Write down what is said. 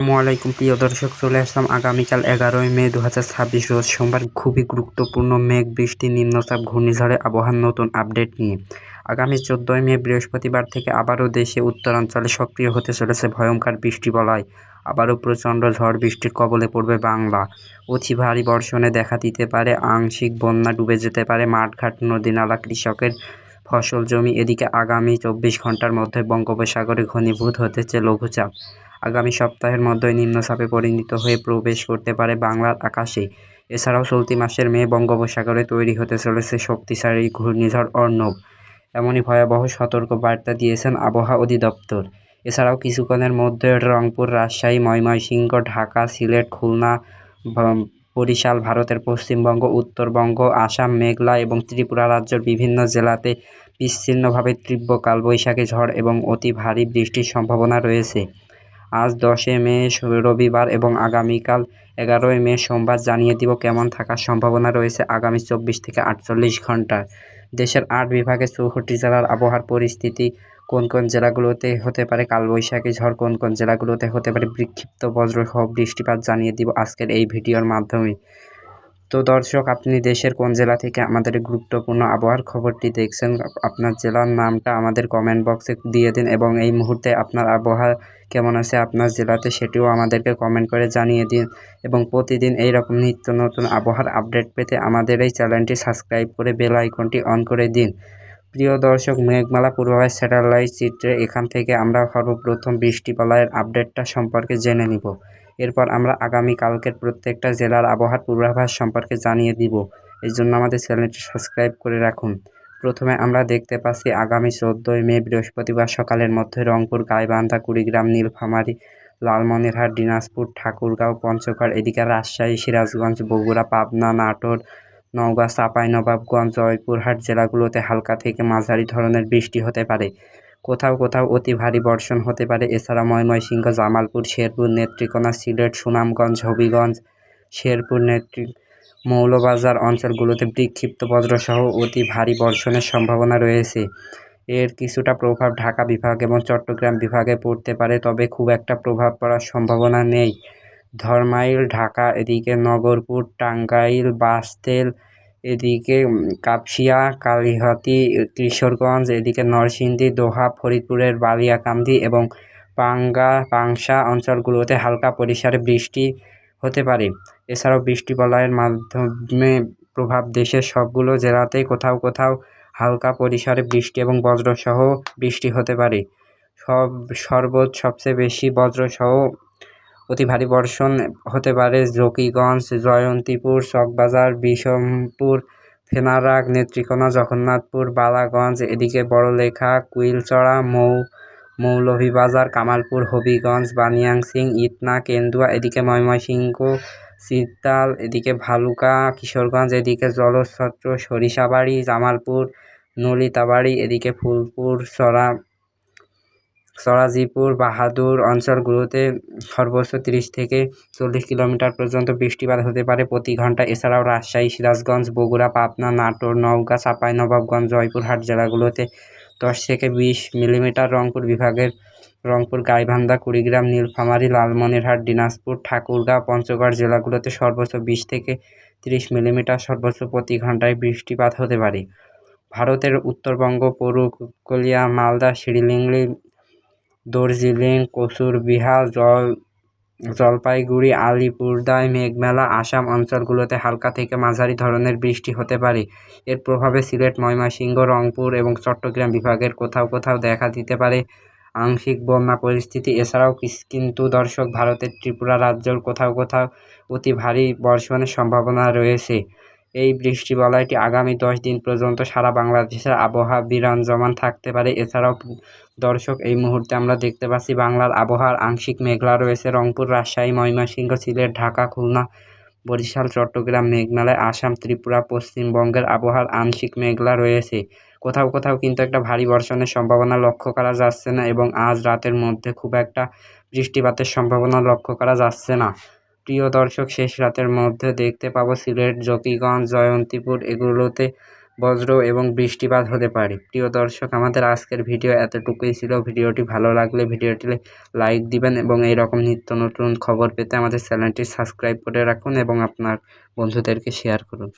আসসালামাইকুম প্রিয় দর্শক, চলে আসলাম আগামীকাল 11ই মে 2026 রোজ সোমবার খুবই গুরুত্বপূর্ণ মেঘ বৃষ্টি নিম্নচাপ ঘূর্ণিঝড়ে আবহাওয়ার নতুন আপডেট নিয়ে। আগামী 14ই মে বৃহস্পতিবার থেকে আবারও দেশে উত্তরাঞ্চলে সক্রিয় হতে চলেছে ভয়ঙ্কর বৃষ্টিবলয়। আবারও প্রচণ্ড ঝড় বৃষ্টির কবলে পড়বে বাংলা। অতি ভারী বর্ষণে দেখা দিতে পারে আংশিক বন্যা, ডুবে যেতে পারে মাঠঘাট, নদী নালা, কৃষকের ফসল জমি। এদিকে আগামী 24 ঘন্টার মধ্যে বঙ্গোপসাগরে ঘনীভূত হতেছে লঘুচাপ। আগামী সপ্তাহের মধ্যেই নিম্নচাপে পরিণত হয়ে প্রবেশ করতে পারে বাংলার আকাশে। এছাড়াও চলতি মাসের মে বঙ্গোপসাগরে তৈরি হতে চলেছে শক্তিশালী ঘূর্ণিঝড় অর্ণব। এমনই ভয়াবহ সতর্ক বার্তা দিয়েছেন আবহাওয়া অধিদপ্তর। এছাড়াও কিছুক্ষণের মধ্যে রংপুর, রাজশাহী, ময়মনসিংহ, ঢাকা, সিলেট, খুলনা, বরিশাল, ভারতের পশ্চিমবঙ্গ, উত্তরবঙ্গ, আসাম, মেঘালয় এবং ত্রিপুরা রাজ্যের বিভিন্ন জেলাতে বিচ্ছিন্নভাবে তীব্র কালবৈশাখী ঝড় এবং অতি ভারী বৃষ্টির সম্ভাবনা রয়েছে। আজ 10 মে রবিবার এবং আগামীকাল 11ই মে সোমবার জানিয়ে দিব কেমন থাকার সম্ভাবনা রয়েছে আগামী 24 থেকে 48 ঘন্টার। দেশের 8 বিভাগের 64 জেলার আবহাওয়ার পরিস্থিতি, কোন কোন জেলাগুলোতে হতে পারে কালবৈশাখী ঝড়, কোন কোন জেলাগুলোতে হতে পারে বিক্ষিপ্ত বজ্রসহ বৃষ্টিপাত জানিয়ে দিব আজকের এই ভিডিওর মাধ্যমে। তো দর্শক, আপনি দেশের কোন জেলা থেকে আমাদের গুরুত্বপূর্ণ আবহাওয়ার খবরটি দেখছেন, আপনার জেলার নামটা আমাদের কমেন্ট বক্সে দিয়ে দিন এবং এই মুহূর্তে আপনার আবহাওয়া কেমন আছে আপনার জেলাতে সেটিও আমাদেরকে কমেন্ট করে জানিয়ে দিন। এবং প্রতিদিন এই রকম নিত্য নতুন আবহাওয়ার আপডেট পেতে আমাদের এই চ্যানেলটি সাবস্ক্রাইব করে বেল আইকনটি অন করে দিন। প্রিয় দর্শক, মেঘমালা পূর্বাভাস স্যাটেলাইট চিত্রে এখান থেকে আমরা সর্বপ্রথম বৃষ্টিপাতের আপডেটটা সম্পর্কে জেনে নিব। এরপর আমরা আগামীকালকের প্রত্যেকটা জেলার আবহাওয়ার পূর্বাভাস সম্পর্কে জানিয়ে দিব। এই জন্য আমাদের চ্যানেলটি সাবস্ক্রাইব করে রাখুন। প্রথমে আমরা দেখতে পাচ্ছি আগামী 14ই মে বৃহস্পতিবার সকালের মধ্যে রংপুর, গাইবান্ধা, কুড়িগ্রাম, নীলফামারী, লালমনিরহাট, দিনাজপুর, ঠাকুরগাঁও, পঞ্চগড়, এদিকে রাজশাহী, সিরাজগঞ্জ, বগুড়া, পাবনা, নাটোর, নওগাঁ, চাঁপাইনবাবগঞ্জ, জয়পুরহাট জেলাগুলোতে হালকা থেকে মাঝারি ধরনের বৃষ্টি হতে পারে। কোথাও কোথাও অতি ভারী বর্ষণ হতে পারে। এছাড়া ময়মনসিংহ, জামালপুর, শেরপুর, নেত্রকোনা, সিলেট, সুনামগঞ্জ, হবিগঞ্জ, শেরপুর, মৌলভীবাজার অঞ্চলগুলোতে বিক্ষিপ্ত বজ্রসহ অতি ভারী বর্ষণের সম্ভাবনা রয়েছে। এর কিছুটা প্রভাব ঢাকা বিভাগ এবং চট্টগ্রাম বিভাগে পড়তে পারে, তবে খুব একটা প্রভাব পড়ার সম্ভাবনা নেই। ধরমাইল, ঢাকা, এদিকে নগরপুর, টাঙ্গাইল, বাসতেল, এদিকে কাপসিয়া, কালিহাতী, কিশোরগঞ্জ, এদিকে নরসিংদী, দোহা, ফরিদপুরের বালিয়াকান্দি এবং পাংশা অঞ্চলগুলোতে হালকা পরিসরে বৃষ্টি হতে পারে। এছাড়াও বৃষ্টিবলয়ের মাধ্যমে প্রভাব দেশের সবগুলো জেলাতেই কোথাও কোথাও হালকা পরিসরে বৃষ্টি এবং বজ্রসহ বৃষ্টি হতে পারে। সবচেয়ে বেশি বজ্রসহ অতি ভারী বর্ষণ হতে পারে জকিগঞ্জ, জয়ন্তীপুর, চকবাজার, বিশমপুর, ফেনারগাঁ, নেত্রকোনা, জগন্নাথপুর, বালাগঞ্জ, এদিকে বড়লেখা, কুইলচড়া, মৌলভীবাজার, কামালপুর, হবিগঞ্জ, বানিয়াংসিং, ইটনা, কেন্দুয়া, এদিকে ময়মনসিংহ, চিত্তাল, এদিকে ভালুকা, কিশোরগঞ্জ, এদিকে জলছত্র, সরিষাবাড়ি, জামালপুর, নলিতাবাড়ি, এদিকে ফুলপুর, সরাজিপুর, বাহাদুর অঞ্চলগুলোতে সর্বোচ্চ 30 থেকে 40 কিলোমিটার পর্যন্ত বৃষ্টিপাত হতে পারে প্রতি ঘন্টা। এছাড়াও রাজশাহী, সিরাজগঞ্জ, বগুড়া, পাবনা, নাটোর, নওগাঁ, চাঁপাইনবাবগঞ্জ, জয়পুরহাট জেলাগুলোতে 10 থেকে 20 মিলিমিটার। রংপুর বিভাগের রংপুর, গাইবান্ধা, কুড়িগ্রাম, নীলফামারী, লালমনিরহাট, দিনাজপুর, ঠাকুরগাঁও, পঞ্চগড় জেলাগুলোতে সর্বোচ্চ 20 থেকে 30 মিলিমিটার সর্বোচ্চ প্রতি ঘন্টায় বৃষ্টিপাত হতে পারে। ভারতের উত্তরবঙ্গ, পুরুলিয়া, মালদা, শিলিগুড়ি, দার্জিলিং, কোচবিহার, জলপাইগুড়ি, আলিপুরদুয়ার, মেঘালয়, আসাম অঞ্চলগুলোতে হালকা থেকে মাঝারি ধরনের বৃষ্টি হতে পারে। এর প্রভাবে সিলেট, ময়মনসিংহ, রংপুর এবং চট্টগ্রাম বিভাগের কোথাও কোথাও দেখা দিতে পারে আংশিক বন্যা পরিস্থিতি। এছাড়াও কিন্তু দর্শক, ভারতের ত্রিপুরা রাজ্যের কোথাও কোথাও অতি ভারী বর্ষণের সম্ভাবনা রয়েছে। এই বৃষ্টিবলয়টি আগামী 10 দিন পর্যন্ত সারা বাংলাদেশের আবহাওয়া বিরাজমান থাকতে পারে। এছাড়াও দর্শক, এই মুহূর্তে আমরা দেখতে পাচ্ছি বাংলার আবহাওয়ার আংশিক মেঘলা রয়েছে। রংপুর, রাজশাহী, ময়মনসিংহ, সিলেট, ঢাকা, খুলনা, বরিশাল, চট্টগ্রাম, মেঘালয়, আসাম, ত্রিপুরা, পশ্চিমবঙ্গের আবহাওয়ার আংশিক মেঘলা রয়েছে। কোথাও কোথাও কিন্তু একটা ভারী বর্ষণের সম্ভাবনা লক্ষ্য করা যাচ্ছে না এবং আজ রাতের মধ্যে খুব একটা বৃষ্টিপাতের সম্ভাবনা লক্ষ্য করা যাচ্ছে না। প্রিয় দর্শক, শেষ রাতের মধ্যে দেখতে পাবো সিলেট, জকিগঞ্জ, জয়ন্তীপুর এগুলোতে বজ্র এবং বৃষ্টিপাত হতে পারে। প্রিয় দর্শক, আমাদের আজকের ভিডিও এতটুকুই ছিল। ভিডিওটি ভালো লাগলে ভিডিওটি লাইক দিবেন এবং এইরকম নিত্য নতুন খবর পেতে আমাদের চ্যানেলটি সাবস্ক্রাইব করে রাখুন এবং আপনার বন্ধুদেরকে শেয়ার করুন।